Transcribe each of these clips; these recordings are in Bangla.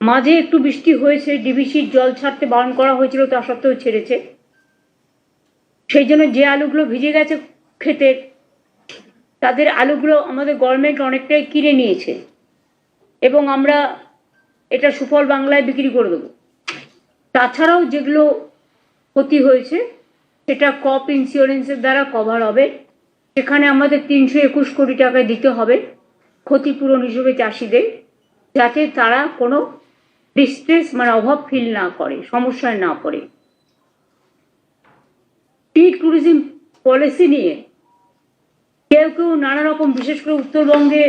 মাঝে একটু বৃষ্টি হয়েছে, ডিবিসির জল ছাড়তে বারণ করা হয়েছিল, তা সত্ত্বেও ছেড়েছে। সেই জন্য যে আলুগুলো ভিজে গেছে খেতে, তাদের আলুগুলো আমাদের গভর্নমেন্ট অনেকটাই কিনে নিয়েছে এবং আমরা এটা সুফল বাংলায় বিক্রি করে দেবো। তাছাড়াও যেগুলো ক্ষতি হয়েছে সেটা ক্রপ ইন্স্যুরেন্সের দ্বারা কভার হবে। সেখানে আমাদের 321 কোটি টাকা দিতে হবে ক্ষতিপূরণ হিসেবে চাষিদের, যাতে তারা কোনো ডিস্ট্রেস মানে অভাব ফিল না করে, সমস্যায় না পড়ে। টি ট্যুরিজম পলিসি নিয়ে কেউ কেউ নানা রকম, বিশেষ করে উত্তরবঙ্গে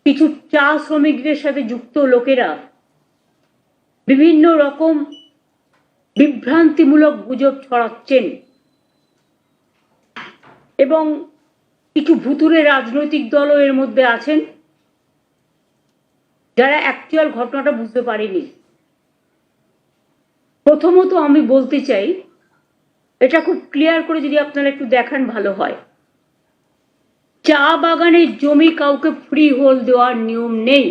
কিছু চা শ্রমিকদের সাথে যুক্ত লোকেরা বিভিন্ন রকম বিভ্রান্তিমূলক গুজব ছড়াচ্ছেন এবং কিছু ভুতুরে রাজনৈতিক দলও এর মধ্যে আছেন যারা অ্যাকচুয়াল ঘটনাটা বুঝতে পারেনি। প্রথমত আমি বলতে চাই, এটা খুব ক্লিয়ার করে যদি আপনারা একটু দেখান ভালো হয়। চা বাগানের জমি কাউকে ফ্রি হোল্ড দেওয়ার নিয়ম নেই,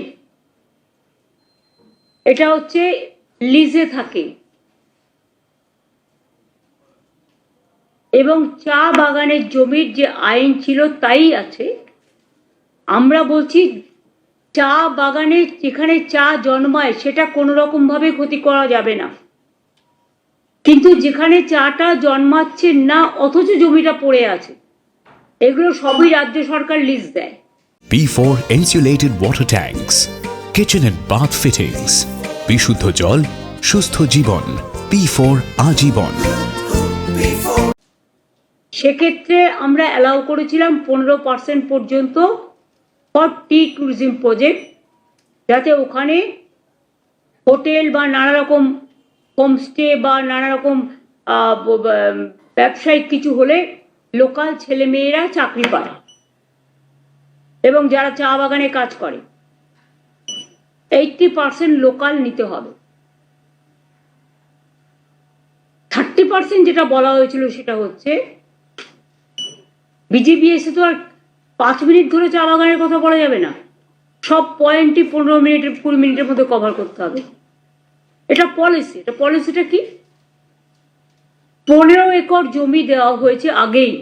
এটা হচ্ছে লিজে থাকে। এবং চা বাগানের জমির যে আইন ছিল তাই আছে। আমরা বলছি চা বাগানে যেখানে চা জন্মায় সেটা কোনো রকম ভাবে ক্ষতি করা যাবে না, কিন্তু যেখানে চাটা জন্মাচ্ছে না অথচ জমিটা পড়ে আছে, এগুলো সবই রাজ্য সরকার লিজ দেয়। P4 insulated water tanks, kitchen and bath fittings, বিশুদ্ধ জল, সুস্থ জীবন, P4 আজীবন। সেক্ষেত্রে আমরা অ্যালাউ করেছিলাম 15% পর্যন্ত ফর টি ট্যুরিজম প্রজেক্ট, যাতে ওখানে হোটেল বা নানা রকম হোমস্টে বা নানা রকম ব্যবসায়িক কিছু হলে লোকাল ছেলেমেয়েরা চাকরি পায় এবং যারা চা বাগানে কাজ করে 80% লোকাল নিতে হবে। 30% যেটা বলা হয়েছিল সেটা হচ্ছে বিজেপি এসে তো আর 5 মিনিট ধরে চা বাগানের কথা বলা যাবে না, সব পয়েন্টই 15 মিনিটের 20 মিনিটের মধ্যে কভার করতে হবে। এটা পলিসি। এটা পলিসিটা কি? 15 একর জমি দেওয়া হয়েছে আগেই,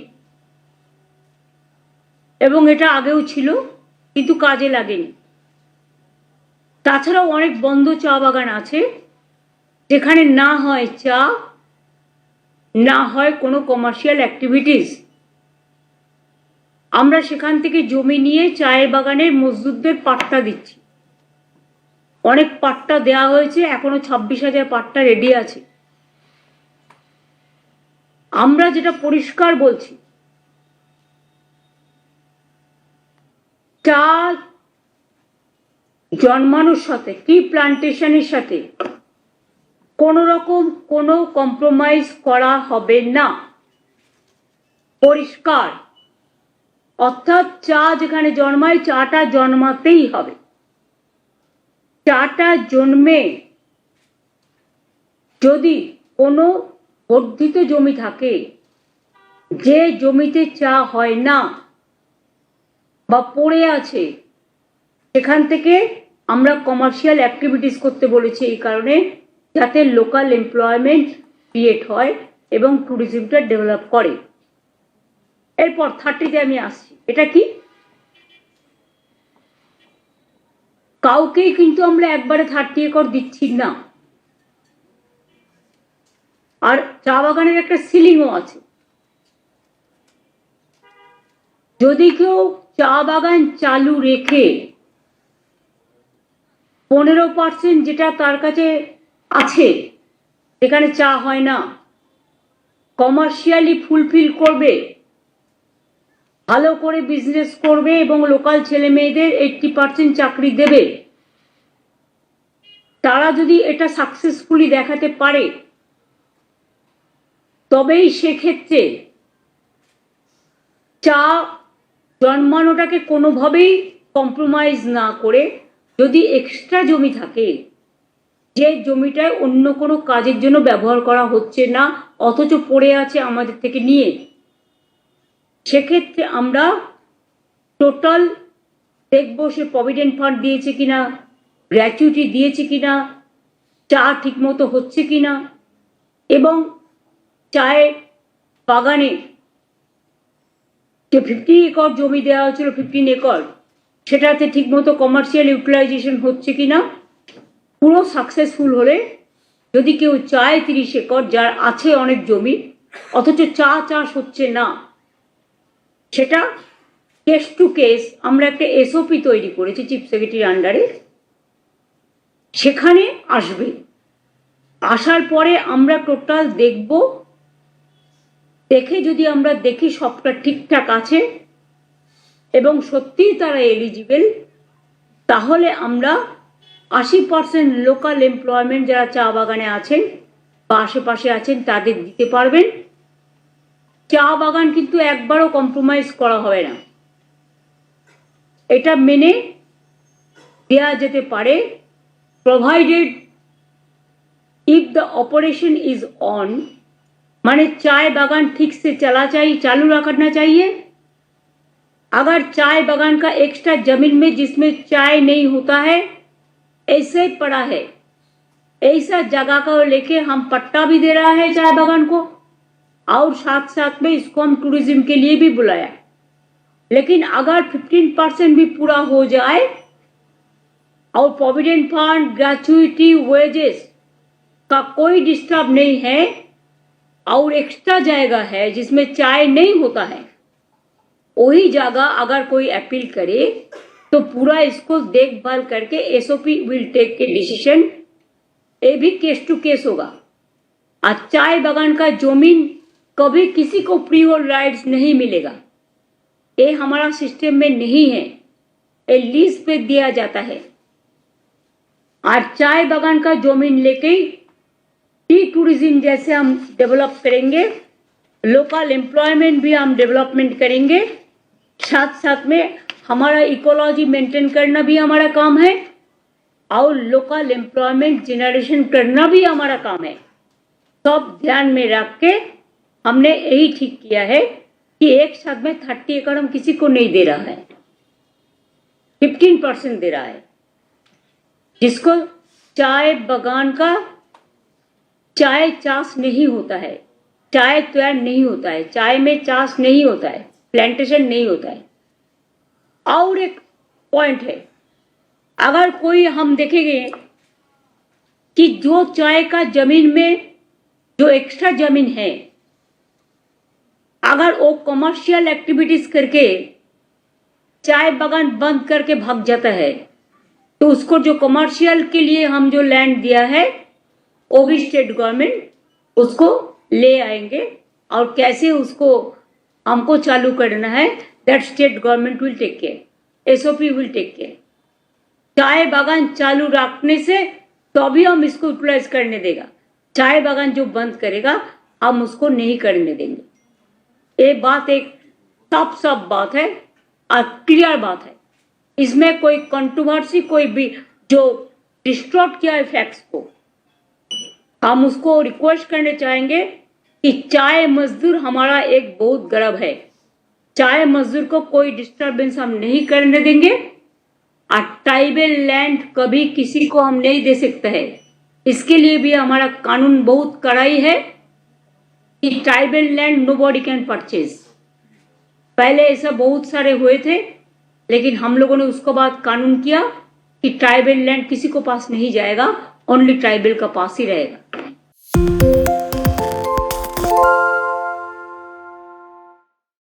এবং এটা আগেও ছিল কিন্তু কাজে লাগেনি। তাছাড়াও অনেক বন্ধ চা বাগান আছে যেখানে না হয় চা, না হয় কোনো কমার্শিয়াল অ্যাক্টিভিটিস। আমরা সেখান থেকে জমি নিয়ে চায়ের বাগানের মজদুরদের পাট্টা দিচ্ছি। অনেক পাট্টা দেওয়া হয়েছে, এখনো 26,000 পাট্টা রেডি আছে। আমরা যেটা পরিষ্কার বলছি, চা জন্মানোর সাথে টি প্লান্টেশনের সাথে কোনো রকম কোনো কম্প্রোমাইজ করা হবে না, পরিষ্কার। অর্থাৎ চা যেখানে জন্মায় চাটা জন্মাতেই হবে। চাটা জন্মে যদি কোনো বর্ধিত জমি থাকে, যে জমিতে চা হয় না বা পড়ে আছে, সেখান থেকে আমরা কমার্শিয়াল অ্যাক্টিভিটিস করতে বলেছি এই কারণে, যাতে লোকাল এমপ্লয়মেন্ট ক্রিয়েট হয় এবং ট্যুরিজমটা ডেভেলপ করে। এরপর 30-তে আমি আসছি। এটা কি? কাউকেই কিন্তু আমরা একবারে 30 একর দিচ্ছি না। আর চা বাগানের একটা সিলিংও আছে। যদি কেউ চা বাগান চালু রেখে 15% যেটা তার কাছে আছে, এখানে চা হয় না, কমার্শিয়ালি ফুলফিল করবে, ভালো করে বিজনেস করবে এবং লোকাল ছেলে মেয়েদের 80% চাকরি দেবে, তারা যদি এটা সাকসেসফুলি দেখাতে পারে, তবেই সেক্ষেত্রে চা জন্মানোটাকে কোনোভাবেই কম্প্রোমাইজ না করে, যদি এক্সট্রা জমি থাকে, যে জমিটায় অন্য কোনো কাজের জন্য ব্যবহার করা হচ্ছে না অথচ পড়ে আছে আমাদের থেকে নিয়ে, সেক্ষেত্রে আমরা টোটাল দেখবো সে প্রভিডেন্ট ফান্ড দিয়েছে কিনা, গ্র্যাচুইটি দিয়েছে কিনা, চা ঠিকমতো হচ্ছে কিনা, এবং চায়ের বাগানে যে 50 একর জমি দেওয়া হয়েছিল, 15 একর, সেটাতে ঠিকমতো কমার্শিয়াল ইউটিলাইজেশন হচ্ছে কিনা। পুরো সাকসেসফুল হলে যদি কেউ চায় 30 একর, যার আছে অনেক জমি, অথচ চা চাষ হচ্ছে না, সেটা কেস টু কেস আমরা একটা এসওপি তৈরি করেছি চিফ সেক্রেটারির আন্ডারে, সেখানে আসবে। আসার পরে আমরা টোটাল দেখব, দেখে যদি আমরা দেখি সবটা ঠিকঠাক আছে এবং সত্যিই তারা এলিজিবল, তাহলে আমরা 80% লোকাল এমপ্লয়মেন্ট যারা চা বাগানে আছেন বা আশেপাশে আছেন তাদের দিতে পারবেন। চা বাগান কিন্তু একবারও কম্প্রোমাইজ করা হবে না, এটা মেনে দেওয়া যেতে পারে, provided if the operation is on, माने चाय बागान ठीक से चालू रखना चाहिए। अगर चाय बागान का एक्स्ट्रा जमीन में जिसमें चाय नहीं होता है, ऐसे पड़ा है, ऐसा जगह को लेके हम पट्टा भी दे रहा है चाय बागान को, और साथ साथ में इसको हम टूरिज्म के लिए भी बुलाया। लेकिन अगर 15% भी पूरा हो जाए और प्रोविडेंट फंड, ग्रेचुइटी, वेजेस का कोई डिस्टर्ब नहीं है और एक्स्ट्रा जगह है जिसमें चाय नहीं होता है, वही जगह अगर कोई अपील करे तो पूरा इसको देखभाल करके एसओपी विल टेक के डिसीजन, ये भी केस टू केस होगा। आज चाय बागान का जमीन कभी किसी को फ्री होल्ड राइट्स नहीं मिलेगा, ये हमारा सिस्टम में नहीं है, ये लीज पे दिया जाता है। आज चाय बागान का जमीन लेके टी टूरिज्म जैसे हम डेवलप करेंगे, लोकल एम्प्लॉयमेंट भी हम डेवलपमेंट करेंगे, साथ साथ में हमारा इकोलॉजी मेंटेन करना भी हमारा काम है और लोकल एम्प्लॉयमेंट जनरेशन करना भी हमारा काम है। सब ध्यान में रख के हमने यही ठीक किया है कि एक साथ में 30 एकड़ हम किसी को नहीं दे रहा है, 15% दे रहा है, जिसको चाय बागान का चाय चाष नहीं होता है, चाय तैयार नहीं होता है, चाय में चाष नहीं होता है, प्लांटेशन नहीं होता है। और एक पॉइंट है, अगर कोई हम देखेंगे कि जो चाय का जमीन में जो एक्स्ट्रा जमीन है, अगर वो कमर्शियल एक्टिविटीज करके चाय बागान बंद करके भाग जाता है, तो उसको जो कमर्शियल के लिए हम जो लैंड दिया है वो भी स्टेट गवर्नमेंट उसको ले आएंगे, और कैसे उसको हमको चालू करना है that state government will take care, SOP will take care. चाय बागान चालू रखने से तभी हम इसको यूटिलाइज करने देगा, चाय बागान जो बंद करेगा हम उसको नहीं करने देंगे। ये बात एक साफ बात है और क्लियर बात है, इसमें कोई कंट्रोवर्सी, कोई भी जो डिस्टॉर्ट किया है फैक्ट्स को, हम उसको रिक्वेस्ट करने चाहेंगे कि चाय मजदूर हमारा एक बहुत गर्व है, चाय मजदूर को कोई डिस्टर्बेंस हम नहीं करने देंगे, और ट्राइबल लैंड कभी किसी को हम नहीं दे सकते हैं। इसके लिए भी हमारा कानून बहुत कड़ाई है कि tribal land nobody can purchase. पहले ऐसा बहुत सारे हुए थे, लेकिन हम लोगों ने उसको बाद कानून किया कि ट्राइबल लैंड किसी को पास नहीं जाएगा, ओनली ट्राइबल का पास ही रहेगा।